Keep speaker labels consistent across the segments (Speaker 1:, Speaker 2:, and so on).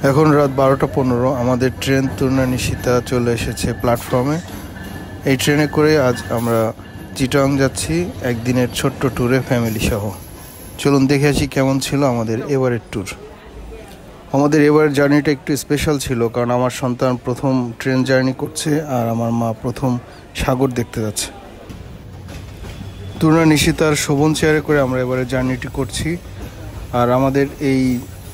Speaker 1: এখন রাত 12:15। আমাদের ট্রেন তুর্না নিশিতা চলে এসেছে প্ল্যাটফর্মে। এই ট্রেনে করে আজ আমরা চিটাগং যাচ্ছি একদিনের ছোট্ট ট্যুরে ফ্যামিলি সহ। চলুন দেখে আসি কেমন ছিল আমাদের এবারের ট্যুর। আমাদের এবারের জার্নিটা একটু স্পেশাল ছিল, কারণ আমার সন্তান প্রথম ট্রেন জার্নি করছে আর আমার মা প্রথম সাগর দেখতে যাচ্ছে। তুর্না নিশিতার শোভন চেয়ারে করে আমরা এবারে জার্নিটি করছি। আর আমাদের এই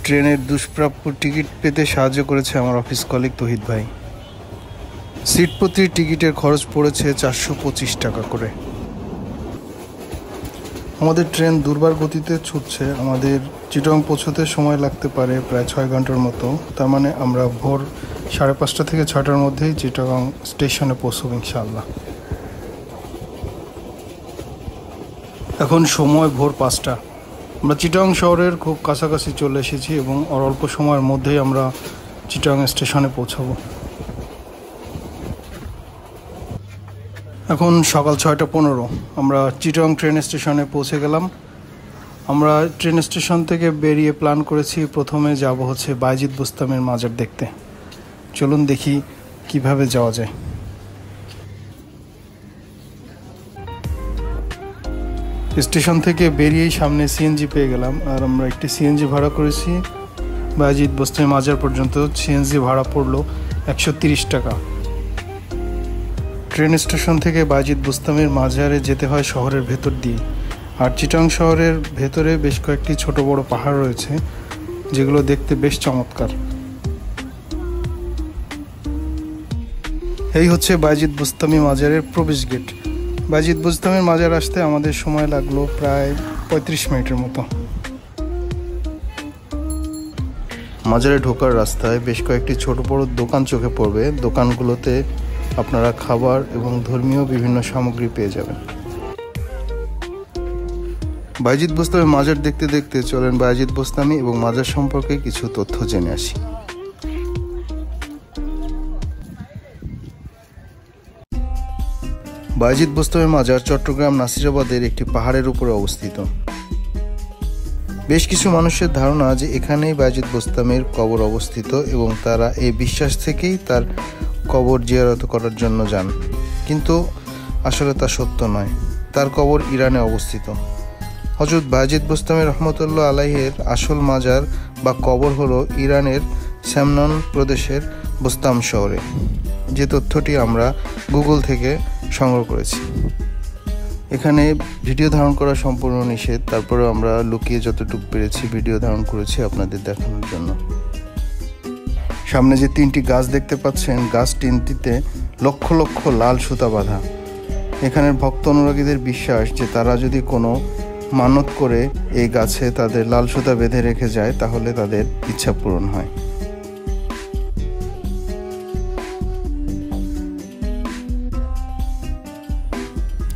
Speaker 1: ট্রেনের দুষ্প্রাপ্য টিকিট পেতে সাহায্য করেছে আমার অফিস কলিগ তহিদ ভাই। সিট প্রতি টিকিটের খরচ পড়েছে 425 টাকা করে। আমাদের ট্রেন দুর্বার গতিতে ছুটছে। আমাদের চিটাগং পৌঁছতে সময় লাগতে পারে প্রায় 6 ঘন্টার মতো। তার মানে আমরা ভোর 5:30 থেকে 6টার মধ্যেই চিটাগং স্টেশনে পৌঁছব ইনশাআল্লাহ। এখন সময় ভোর 5টা। আমরা চিটাগং শহরের খুব কাছাকাছি চলে এসেছি এবং অল্প সময়ের মধ্যেই আমরা চিটাগং স্টেশনে পৌঁছাবো। এখন সকাল 6:15। আমরা চিটাগং ট্রেন স্টেশনে পৌঁছে গেলাম। আমরা ট্রেন স্টেশন থেকে বেরিয়ে প্ল্যান করেছি প্রথমে যাব হচ্ছে বায়েজিদ বোস্তামের মাজার দেখতে। চলুন দেখি কিভাবে যাওয়া যায়। স্টেশন থেকে বেরিয়েই সামনে সিএনজি পেয়ে গেলাম, আর আমরা একটি সিএনজি ভাড়া করেছি। বায়েজিদ বোস্তামি মাজার পর্যন্ত সিএনজি ভাড়া পড়লো 130 টাকা। ট্রেন স্টেশন থেকে বায়েজিদ বোস্তামির মাজারে যেতে হয় শহরের ভেতর দিয়ে। আর চিটাগং শহরের ভেতরে বেশ কয়েকটি ছোট বড় পাহাড় রয়েছে, যেগুলো দেখতে বেশ চমৎকার। এই হচ্ছে বায়েজিদ বোস্তামি মাজারের প্রবেশ গেট। বায়েজিদ বোস্তামির মাজার আসতে আমাদের সময় লাগলো প্রায় 35 মিনিটের মতো। মাজারে ঢোকার রাস্তায় বেশ কয়েকটি ছোট বড় দোকান চোখে পড়বে। দোকানগুলোতে আপনারা খাবার এবং ধর্মীয় বিভিন্ন সামগ্রী পেয়ে যাবেন। বায়েজিদ বোস্তামি মাজার দেখতে দেখতে চলেন বায়েজিদ বোস্তামি এবং মাজার সম্পর্কে কিছু তথ্য জেনে আসি। বায়েজিদ বোস্তামি মাজার চট্টগ্রাম নাসিরাবাদের একটি পাহাড়ের উপরে অবস্থিত। বেশ কিছু মানুষের ধারণা যে এখানেই বায়েজিদ বোস্তামির কবর অবস্থিত এবং তারা এই বিশ্বাস থেকেই তার কবর জিয়ারত করার জন্য যান, কিন্তু আসলে তা সত্য নয়। তার কবর ইরানে অবস্থিত। হযরত বায়েজিদ বোস্তামি রহমতুল্লাহ আলাইহির আসল মাজার বা কবর হলো ইরানের স্যামনন প্রদেশের বোস্তাম শহরে। যে তথ্যটি আমরা গুগল থেকে সংগ্রহ করেছি। এখানে ভিডিও ধারণ করা সম্পূর্ণ নিষেধ, তারপরে আমরা লুকিয়ে যতটুকু পেরেছি ভিডিও ধারণ করেছি আপনাদের দেখানোর জন্য। সামনে যে 3টি গাছ দেখতে পাচ্ছেন, গাছ 3টিতে লক্ষ লক্ষ লাল সুতা বাঁধা। এখানের ভক্ত অনুরাগীদের বিশ্বাস যে তারা যদি কোনো মানত করে এই গাছে তাদের লাল সুতা বেঁধে রেখে যায় তাহলে তাদের ইচ্ছা পূরণ হয়।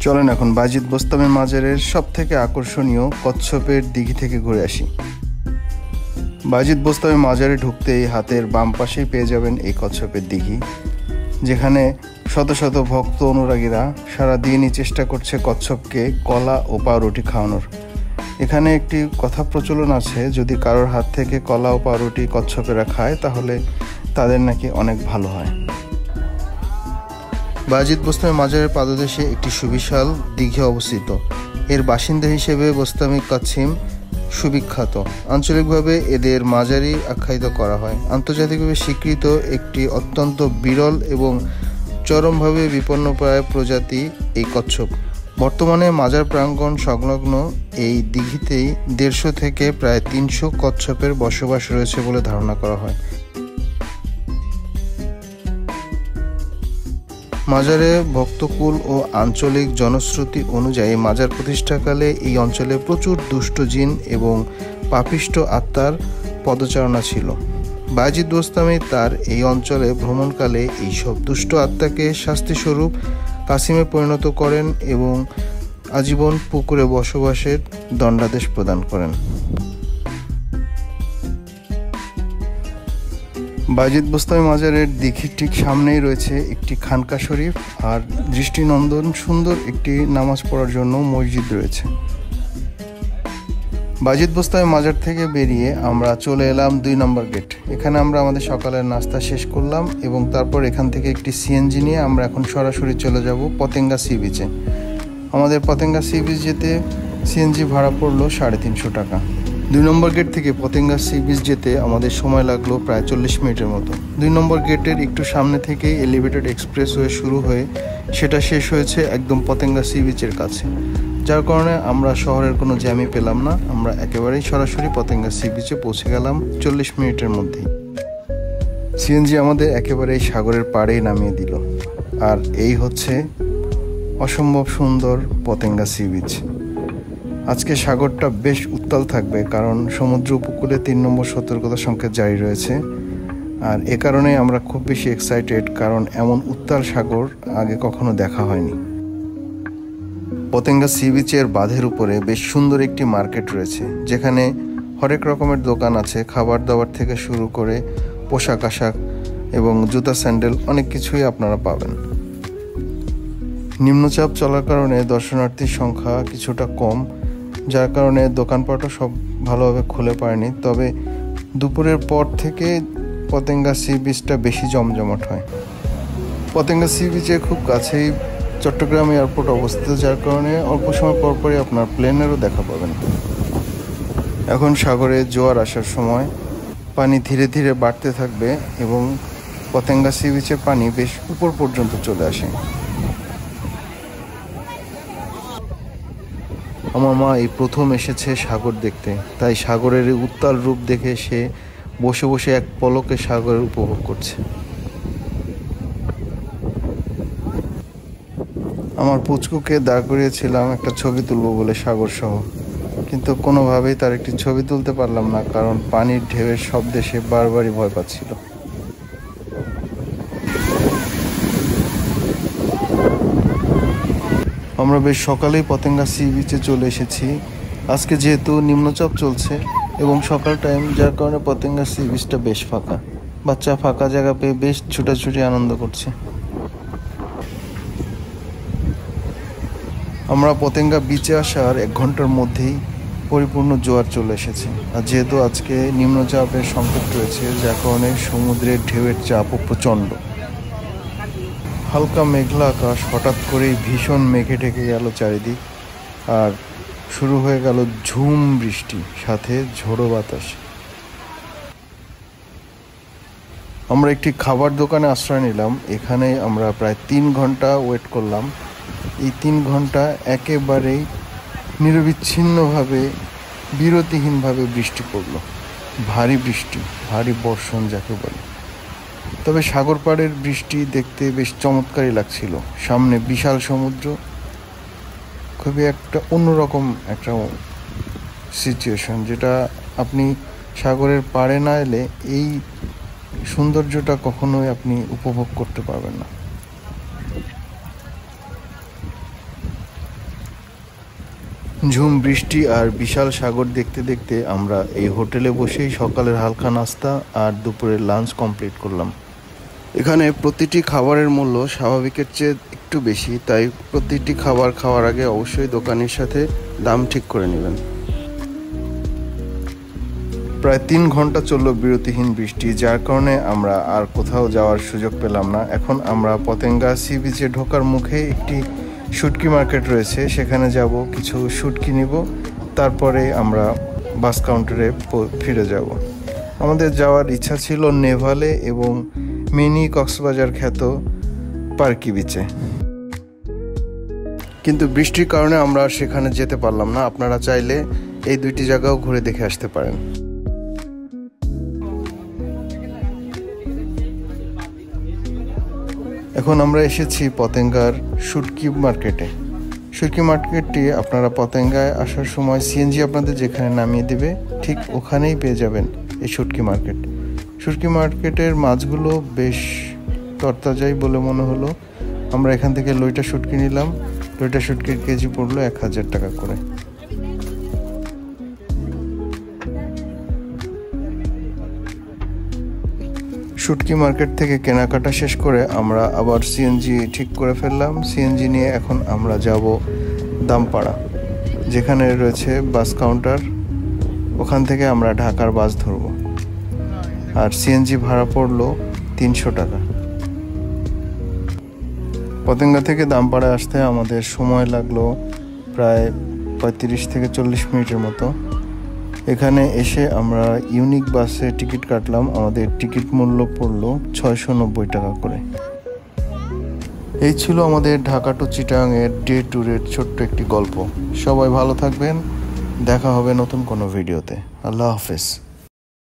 Speaker 1: চলেন এখন বায়েজিদ বোস্তামি মাজারের সব থেকে আকর্ষণীয় কচ্ছপের দিঘি থেকে ঘুরে আসি। বায়েজিদ বোস্তামি মাজারে ঢুকতেই হাতের বাম পাশেই পেয়ে যাবেন এই কচ্ছপের দিঘি, যেখানে শত শত ভক্ত অনুরাগীরা সারা দিনই চেষ্টা করছে কচ্ছপকে কলা ও পাউরুটি খাওয়ানোর। এখানে একটি কথা প্রচলন আছে, যদি কারোর হাত থেকে কলা ও পাউরুটি কচ্ছপেরা খায় তাহলে তাদের নাকি অনেক ভালো হয়। বায়েজিদ বোস্তামি মাজারের পাদদেশে একটি সুবিশাল দিঘি অবস্থিত। এর বাসিন্দা হিসেবে বোস্তামি কাছিম সুবিখ্যাত। আঞ্চলিকভাবে এদের মাজারি আখ্যায়িত করা হয়। আন্তর্জাতিকভাবে স্বীকৃত একটি অত্যন্ত বিরল এবং চরমভাবে বিপন্নপ্রায় প্রজাতি এই কচ্ছপ। বর্তমানে মাজার প্রাঙ্গণ সংলগ্ন এই দিঘিতেই 150 থেকে প্রায় 300 কচ্ছপের বসবাস রয়েছে বলে ধারণা করা হয়। মাজারে ভক্তকুল ও আঞ্চলিক জনশ্রুতি অনুযায়ী মাজার প্রতিষ্ঠাকালে এই অঞ্চলে প্রচুর দুষ্ট জিন এবং পাপিষ্ট আত্মার পদচারণা ছিল। বায়েজিদ বোস্তামি তার এই অঞ্চলে ভ্রমণকালে এইসব দুষ্ট আত্মাকে শাস্তিস্বরূপ কাসিমে পরিণত করেন এবং আজীবন পুকুরে বসবাসের দণ্ডাদেশ প্রদান করেন। বায়েজিদ বোস্তামি মাজারের দিঘির ঠিক সামনেই রয়েছে একটি খানকা শরীফ, আর দৃষ্টিনন্দন সুন্দর একটি নামাজ পড়ার জন্য মসজিদ রয়েছে। বাজিত বোস্তামি মাজার থেকে বেরিয়ে আমরা চলে এলাম 2 নম্বর গেট। এখানে আমরা আমাদের সকালের নাস্তা শেষ করলাম এবং তারপর এখান থেকে একটি সিএনজি নিয়ে আমরা এখন সরাসরি চলে যাব পতেঙ্গা সি বিচে। আমাদের পতেঙ্গা সি বিচ যেতে সিএনজি ভাড়া পড়লো 350 টাকা। 2 নম্বর গেট থেকে পতেঙ্গা সি বিচ যেতে আমাদের সময় লাগলো প্রায় 40 মিনিটের মতো। 2 নম্বর গেটের একটু সামনে থেকে এলিভেটেড এক্সপ্রেসওয়ে শুরু হয়ে সেটা শেষ হয়েছে একদম পতেঙ্গা সি বিচের কাছে, যার কারণে আমরা শহরের কোনো জ্যামই পেলাম না। আমরা একেবারেই সরাসরি পতেঙ্গা সি বিচে পৌঁছে গেলাম 40 মিনিটের মধ্যেই। সিএনজি আমাদের একেবারেই সাগরের পাড়েই নামিয়ে দিল। আর এই হচ্ছে অসম্ভব সুন্দর পতেঙ্গা সি বিচ। আজকে সাগরটা বেশ উত্তাল থাকবে, কারণ সমুদ্র উপকূলে 3 নম্বর সতর্কতা সংকেত জারি রয়েছে। আর এ কারণে আমরা খুব বেশি এক্সাইটেড, কারণ এমন উত্তাল সাগর আগে কখনো দেখা হয়নি। পতেঙ্গা সি বিচের বাঁধের উপরে বেশ সুন্দর একটি মার্কেট রয়েছে, যেখানে হরেক রকমের দোকান আছে, খাবার দাবার থেকে শুরু করে পোশাক আশাক এবং জুতা স্যান্ডেল অনেক কিছুই আপনারা পাবেন। নিম্নচাপ চলার কারণে দর্শনার্থীর সংখ্যা কিছুটা কম, যার কারণে দোকানপাটও সব ভালোভাবে খুলে পায়নি। তবে দুপুরের পর থেকে পতেঙ্গা সি বিচটা বেশি জমজমাট হয়। পতেঙ্গা সি বিচের খুব কাছেই চট্টগ্রাম এয়ারপোর্ট অবস্থিত, যার কারণে অল্প সময় পরপরই আপনার প্লেনেরও দেখা পাবেন। এখন সাগরে জোয়ার আসার সময় পানি ধীরে ধীরে বাড়তে থাকবে এবং পতেঙ্গা সি বিচের পানি বেশ উপর পর্যন্ত চলে আসে। আমার মা এই প্রথম এসেছে সাগর দেখতে, তাই সাগরের উত্তাল রূপ দেখে সে বসে বসে এক পলকে সাগরের উপভোগ করছে। আমার পুচকুকে দাঁড় করিয়েছিলাম একটা ছবি তুলবো বলে সাগর সহ, কিন্তু কোনোভাবেই তার একটি ছবি তুলতে পারলাম না, কারণ পানির ঢেউয়ের শব্দে সে বারবারই ভয় পাচ্ছিল। আমরা বেশ সকালেই পতেঙ্গা সি বিচে চলে এসেছি। আজকে যেহেতু নিম্নচাপ চলছে এবং সকাল টাইম, যার কারণে পতেঙ্গা সি বিচটা বেশ ফাঁকা। বাচ্চা ফাঁকা জায়গা পেয়ে বেশ ছুটাছুটি আনন্দ করছে। আমরা পতেঙ্গা বিচে আসার 1 ঘন্টার মধ্যেই পরিপূর্ণ জোয়ার চলে এসেছে। আর যেহেতু আজকে নিম্নচাপের সংকেত রয়েছে, যার কারণে সমুদ্রের ঢেউয়ের চাপও প্রচণ্ড। হালকা মেঘলা আকাশ হঠাৎ করেই ভীষণ মেঘে ঢেকে গেল চারিদিক, আর শুরু হয়ে গেল ঝুম বৃষ্টি, সাথে ঝোড়ো বাতাস। আমরা একটি খাবার দোকানে আশ্রয় নিলাম। এখানে আমরা প্রায় 3 ঘন্টা ওয়েট করলাম। এই 3 ঘন্টা একেবারেই নিরবিচ্ছিন্নভাবে বিরতিহীনভাবে বৃষ্টি পড়লো। ভারী বৃষ্টি, ভারী বর্ষণ যাকে বলে। তবে সাগর পাড়ের বৃষ্টি দেখতে বেশ চমৎকারই লাগছিল। সামনে বিশাল সমুদ্র, খুবই একটা অন্যরকম একটা সিচুয়েশন, যেটা আপনি সাগরের পাড়ে না এলে এই সৌন্দর্যটা কখনোই আপনি উপভোগ করতে পারবেন না। ঝুম বৃষ্টি আর বিশাল সাগর দেখতে দেখতে আমরা এই হোটেলে বসেই সকালের হালকা নাস্তা আর দুপুরের লাঞ্চ কমপ্লিট করলাম। এখানে প্রতিটি খাবারের মূল্য স্বাভাবিকের চেয়ে একটু বেশি, তাই প্রতিটি খাবার খাওয়ার আগে অবশ্যই দোকানের সাথে দাম ঠিক করে নেবেন। প্রায় 3 ঘন্টা চলল বিরতিহীন বৃষ্টি, যার কারণে আমরা আর কোথাও যাওয়ার সুযোগ পেলাম না। এখন আমরা পতেঙ্গা সি বিচে ঢোকার মুখে একটি শুটকি মার্কেট রয়েছে, সেখানে যাব, কিছু শুটকি নিব, তারপরে আমরা বাস কাউন্টারে ফিরে যাব। আমাদের যাওয়ার ইচ্ছা ছিল নেভালে এবং মিনি কক্সবাজার খ্যাত পার্কি বিচে, কিন্তু বৃষ্টির কারণে আমরা সেখানে যেতে পারলাম না। আপনারা চাইলে এই 2টি জায়গাও ঘুরে দেখে আসতে পারেন। এখন আমরা এসেছি পতেঙ্গার শুটকি মার্কেটে। শুটকি মার্কেটটি আপনারা পতেঙ্গায় আসার সময় সিএনজি আপনাদের যেখানে নামিয়ে দেবে, ঠিক ওখানেই পেয়ে যাবেন এই শুটকি মার্কেট। শুটকি মার্কেটের মাছগুলো বেশ তরতাজাই বলে মনে হলো। আমরা এখান থেকে লইটা শুটকি নিলাম। লইটা শুটকির কেজি পড়লো 1000 টাকা করে। শুটকি মার্কেট থেকে কেনাকাটা শেষ করে আমরা আবার সিএনজি ঠিক করে ফেললাম। সিএনজি নিয়ে এখন আমরা যাব দামপাড়া, যেখানে রয়েছে বাস কাউন্টার ওখান থেকে আমরা ঢাকার বাস ধরবো। আর সিএনজি ভাড়া পড়লো 300 টাকা। পতেঙ্গা থেকে দামপাড়ায় আসতে আমাদের সময় লাগলো প্রায় 35 থেকে 40 মিনিটের মতো। এখানে এসে আমরা ইউনিক বাসে টিকিট কাটলাম। আমাদের টিকিট মূল্য পড়লো 690 টাকা করে। এই ছিল আমাদের ঢাকা টু চিটাগাং এর ডে ট্যুরের ছোট্ট একটি গল্প। সবাই ভালো থাকবেন, দেখা হবে নতুন কোনো ভিডিওতে। আল্লাহ হাফেজ।